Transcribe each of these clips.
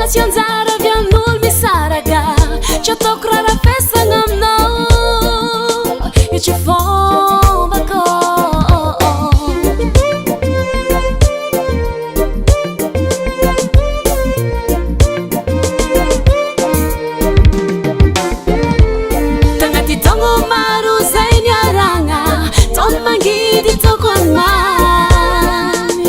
Fiarangatsy anjara avy amin'olo misaraka tsy ataoko raha rafesagna aminao io tsy fômbako tagnaty taogno maro zay niaragna taony mangidy taoko amany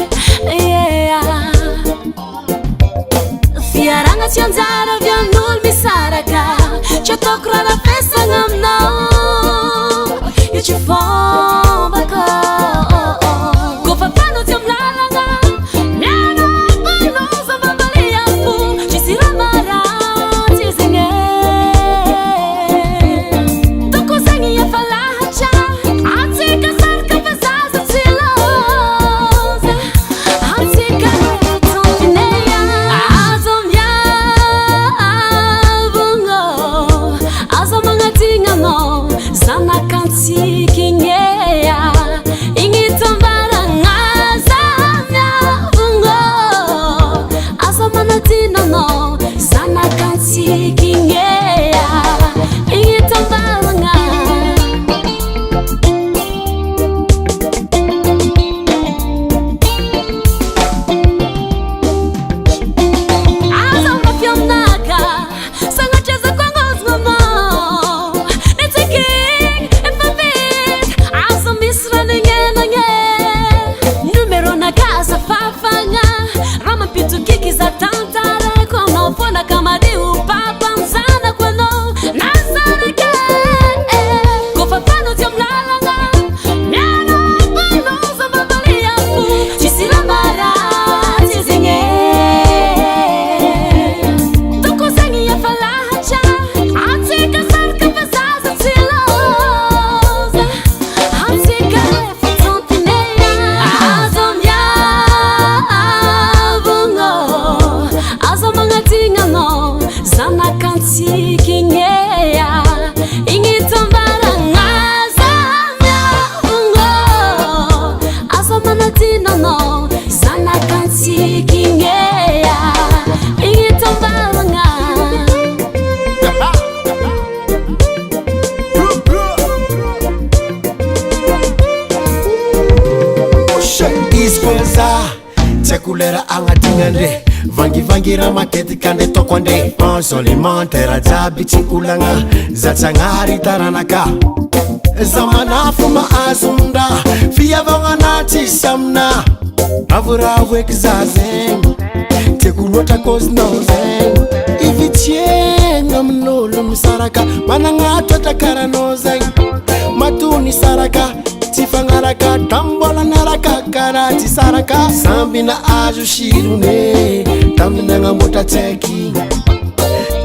fiaragnatsy anjara avy amin'olo misaraka tsy ataoko raha rafesagna aminao io tsy fômbako kofa fanotsy amy lalagna miarabanao zava-baliafo tsisy raha maratsy zegny toko zegny efa lahatra atsika saraka fa zaza tsy loza atsika tompineya azo miavogno azo magnatignagnao zanakantsiky igneya igny tambaragna aza miavogno azo magnatignagnao zanakantsiky igneya igny tambaragna azo mafy aminaka sagnatrazako agnozogno aminao netsikigny efa vita azo misy ranegnenagne numéronaka azafafagna raha mampitokiky za tantarako aminao fonaka madio papa mizanako anao nazarake kofa fanotsy amy lalagna miarabanao zava-baliafo tsisy raha maratsy zegny toko zegny efa lahatra atsika saraka fa zaza tsy loza atsika efa tompineya azo miavogno azo magnatignagnao zanakantsiky igneya igny tambaragna aza miavogno azo magnatignagnao zanakantsiky igneya igny tambaragna izy koa za tsy haiko lera agnatinandre vangivangy raha matetika andre taoko andre pension alimentaire jiaby tsy olagna za tsagnary taranaka za manafo mahazo amindra fiavagna tsisy amina avoravo eky za zegny tiako loatra kozinao zegny ivitsiegna amin'olo misaraka managna toetra karanao zegny matony saraka tsy fagnaraka tambola niaraka karaha tsy saraka samby nahazo sirone taminy nagnamboatra tsaiky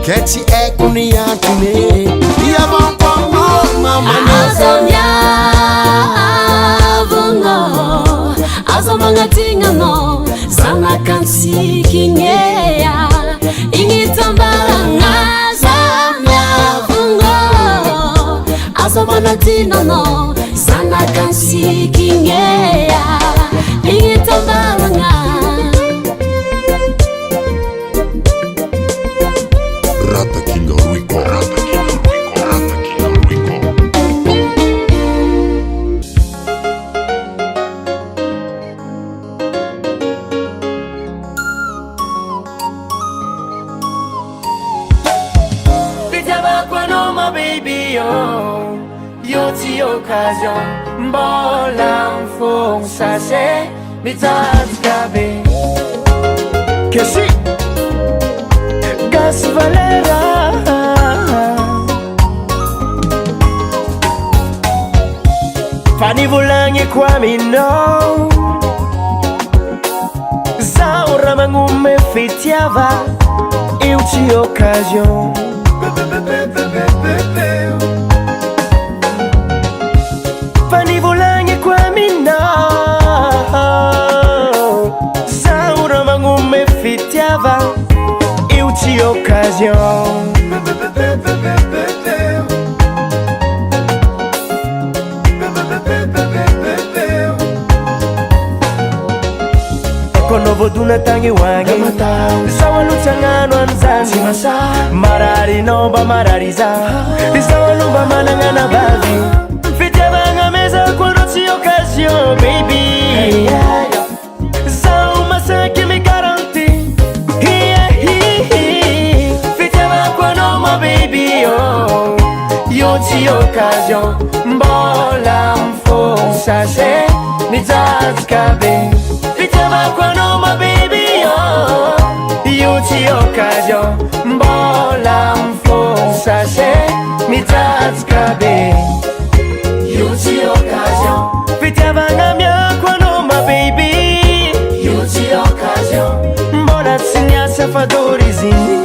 ke tsy haiko ny antony iavako aminao mamana azo miavogno azo magnatignagnao zanakantsiky igneya igny tambaragna azo miavogno azo magnatignagnao zanakantsiky igneya igny tambaragna Rata King Rico. Pitava qua no ma baby io ti occasion mbola mfonsa se mitazga be que si Gas Valera Panivolagny kwa minao za ora magnume fitiava io ti occasion Panivolagny kwa minao za ora magnume fitiava io ti occasion kono voduna tangi wangi sawa luchangano anzangi marari nomba marariza sawa lumba manangana bavi fite banga meza kwa rochi occasion baby sawa masaki mi garanti fite banga kwa noma baby Yoti occasion mbola mfo sase nitazkabe Pitama kwa noma baby Yoti occasion mbola mfo sase nitazkabe Yoti occasion Pitama ngamya kwa noma baby Yoti occasion mbola tsinya safadori zini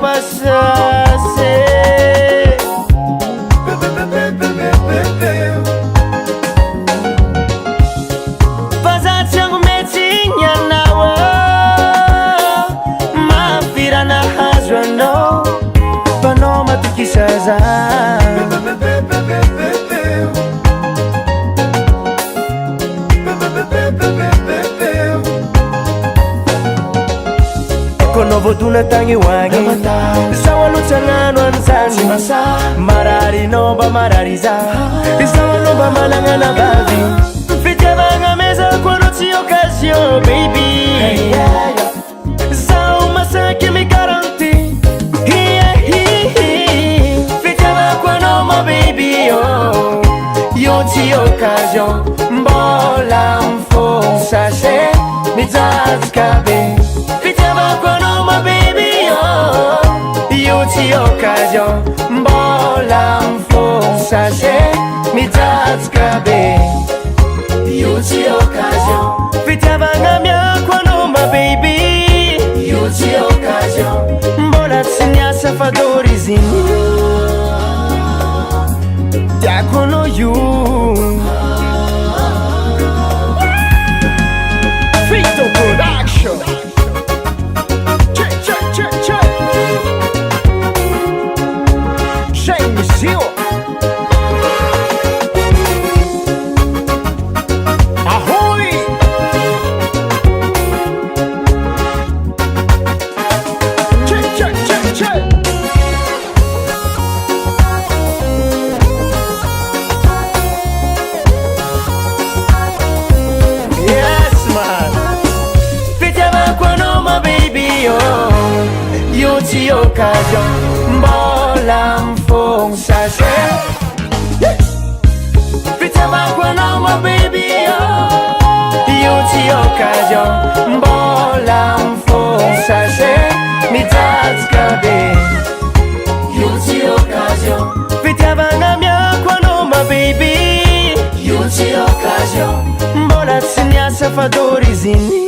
Pasase Fazat yangu metinya nawa Mafira na hazwa no Panoma tukisaza Kono voduna tangi wangi sawa luchangano anzangi marari nomba marariza sawa nomba manangana bavi fite banga meza kwa rochi occasion baby sawa masaki mi garanti fite banga kwa noma baby yoti occasion mbola mfo sase nitazkabe Yoti occasion mbola mfo sase mitazkabe Yoti occasion Fitabanga mya kwa noma baby Yoti occasion mbola tsinya safadori zini Diakono you Fito Production Ahoy! Check. Yes, man. Pitama kwa noma baby Yoti occasion mbola mfo sase Pitama kwa noma baby Yoti occasion mbola mfo sase mitazkabe Yoti occasion Pitama ngamya kwa noma baby Yoti occasion mbola tsinya safadori zini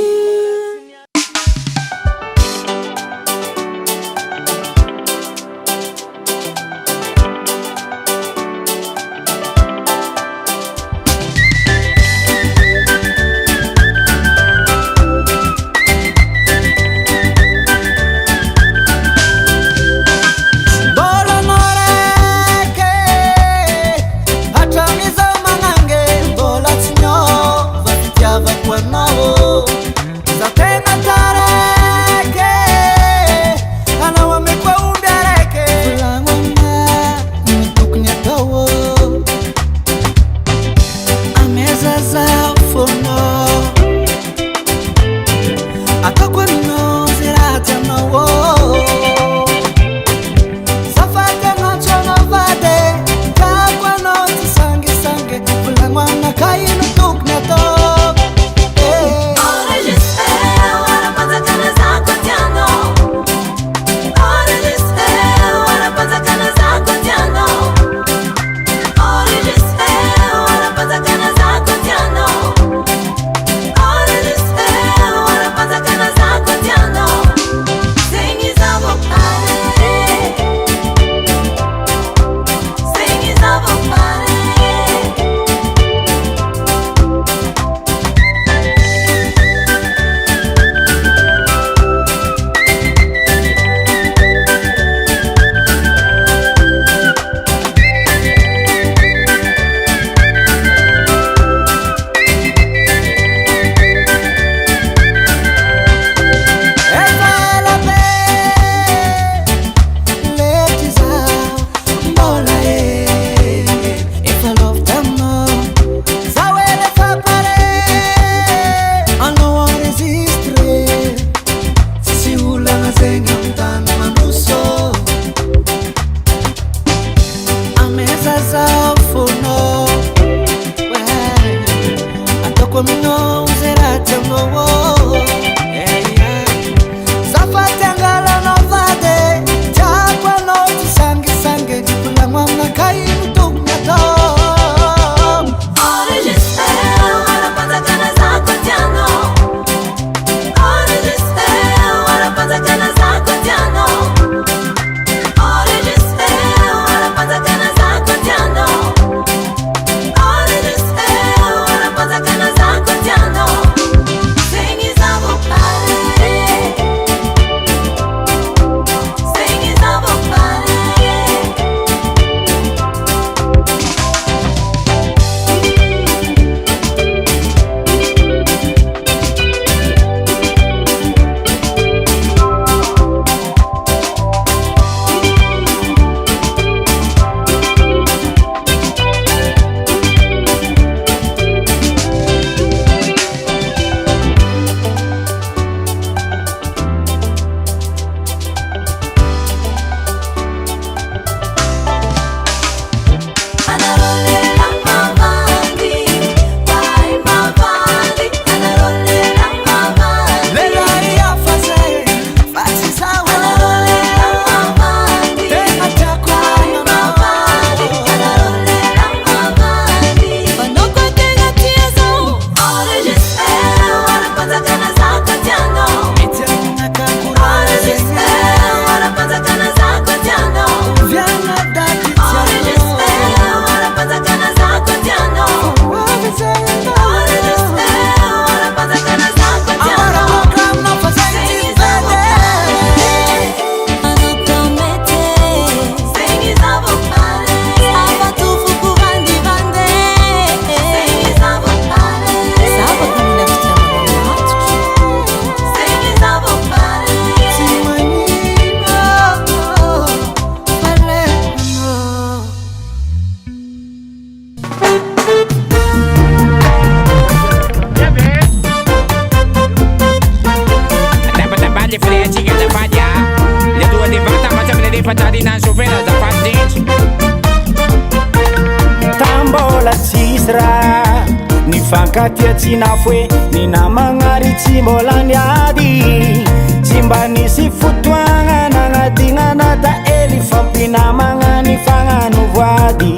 Hata niza manange, bola tinyo, vakitia vakwa nao katia tsy nafoe ny namagnary tsy mbola niady tsy mba nisy fotoagna nagnadignana daely fampinamagna ny fagnano voady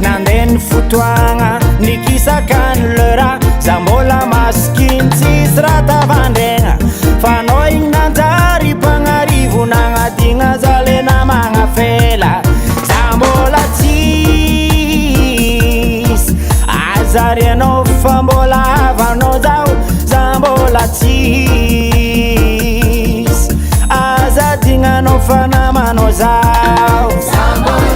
nandeha ny fotoagna nikisakany lera za mbola masikiny tsisy raha tavandregna fa nao igny nanjary mpagnarivo nagnadigna za le namagna fela za mbola tsisy azary anao fa mbola avanao zao za mbola tsisy azadignanao fa namanao zao za mbola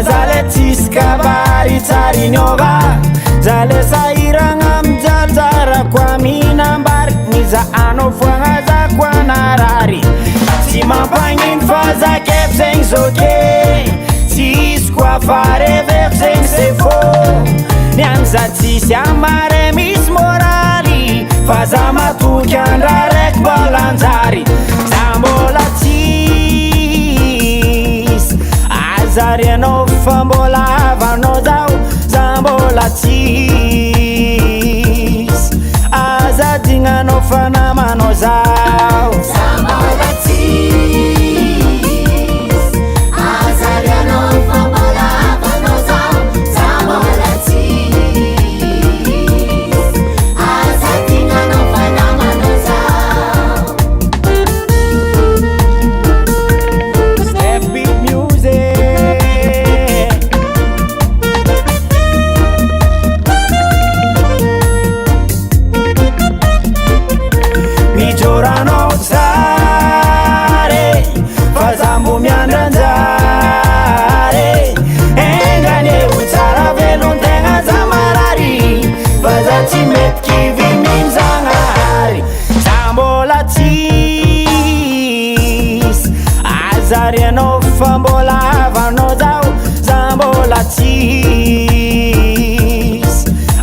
zale tsisy kabary tsary niova zale sahiragna mijajarako aminambariky miza anao foagna zako anarary tsy mampagnino fa zakeko zegny zoke tsisy koa fareveko zegny c'est faux nianza tsisy amare misy moraly fa za matoky andra raiky mbolanjary za mbola zary anao fa mbola avanao zao za mbola tsisy azadignanao fa namanao zao za mbola tsisy azary anao fa mbola avanao zao za mbola tsisy azadignanao fa namanao zao Step Beat Music Mijorano sare fazambo miandranjare engane utsara velontegna za marary faza tsy mety kivy minzagnahary za mbola tsisy azary anao fa mbola avanao zao za mbola tsisy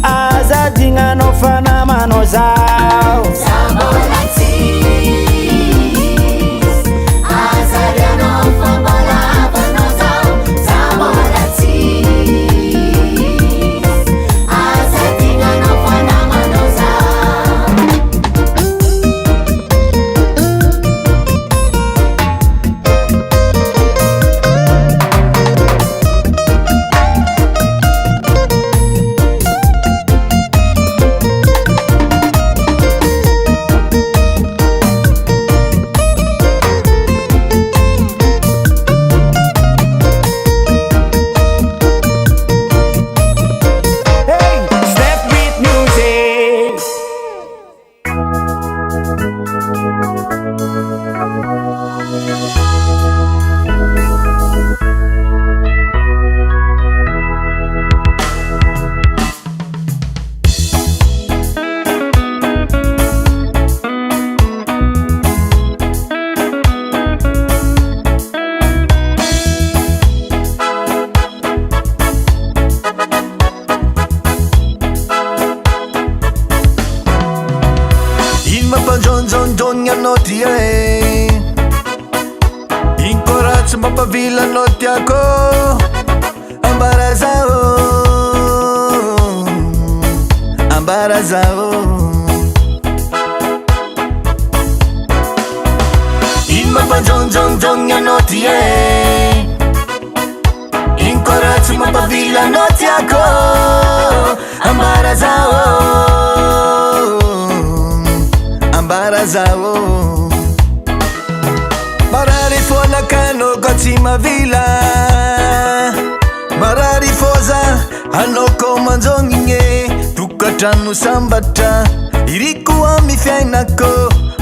azadignanao fa namanao zao za mbola azary anao fa mbola avanao zao za mbola azadignanao fa namanao zao Anao dia inkoratsy mampavila anao tiako ambara zao ambara zao ino mampanjonjonjony anao dia inkoratsy mampavila anao tiako ambara zao ambara zao marary fonakano ko tsy mavila marary foza anao ko manjongigny tokatrano sambatra iriko amy fiainako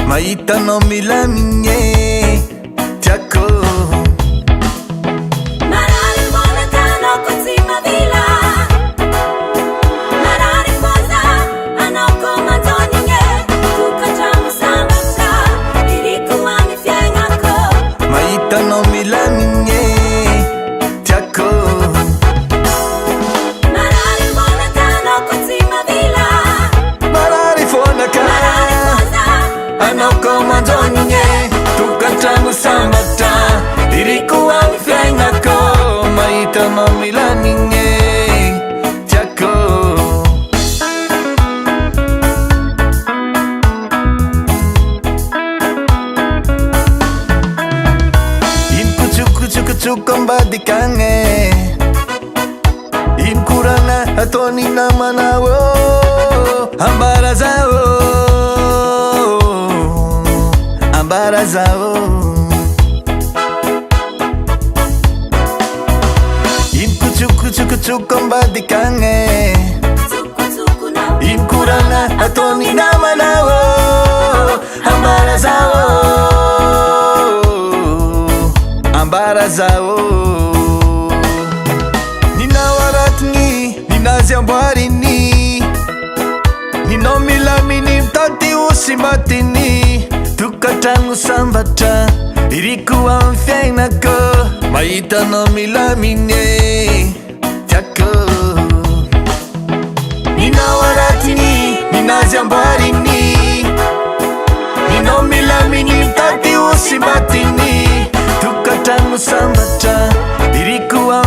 mahitanao milamigny tiako marary fonakano ko tsy mavila ataony namanao ambarazao ambarazao inkuchukuchukuchuku ambadikane inkurana ataony namanao ambarazao ambarazao ninawaratni ninaziamboarini ninomilamini mtati usimatini tukatrano sambatra irikuwa mfiainako mahita nomilamine tiako ninawaratni ninaziamboarini ninomilamini mtati usimatini tukatrano sambatra irikuwa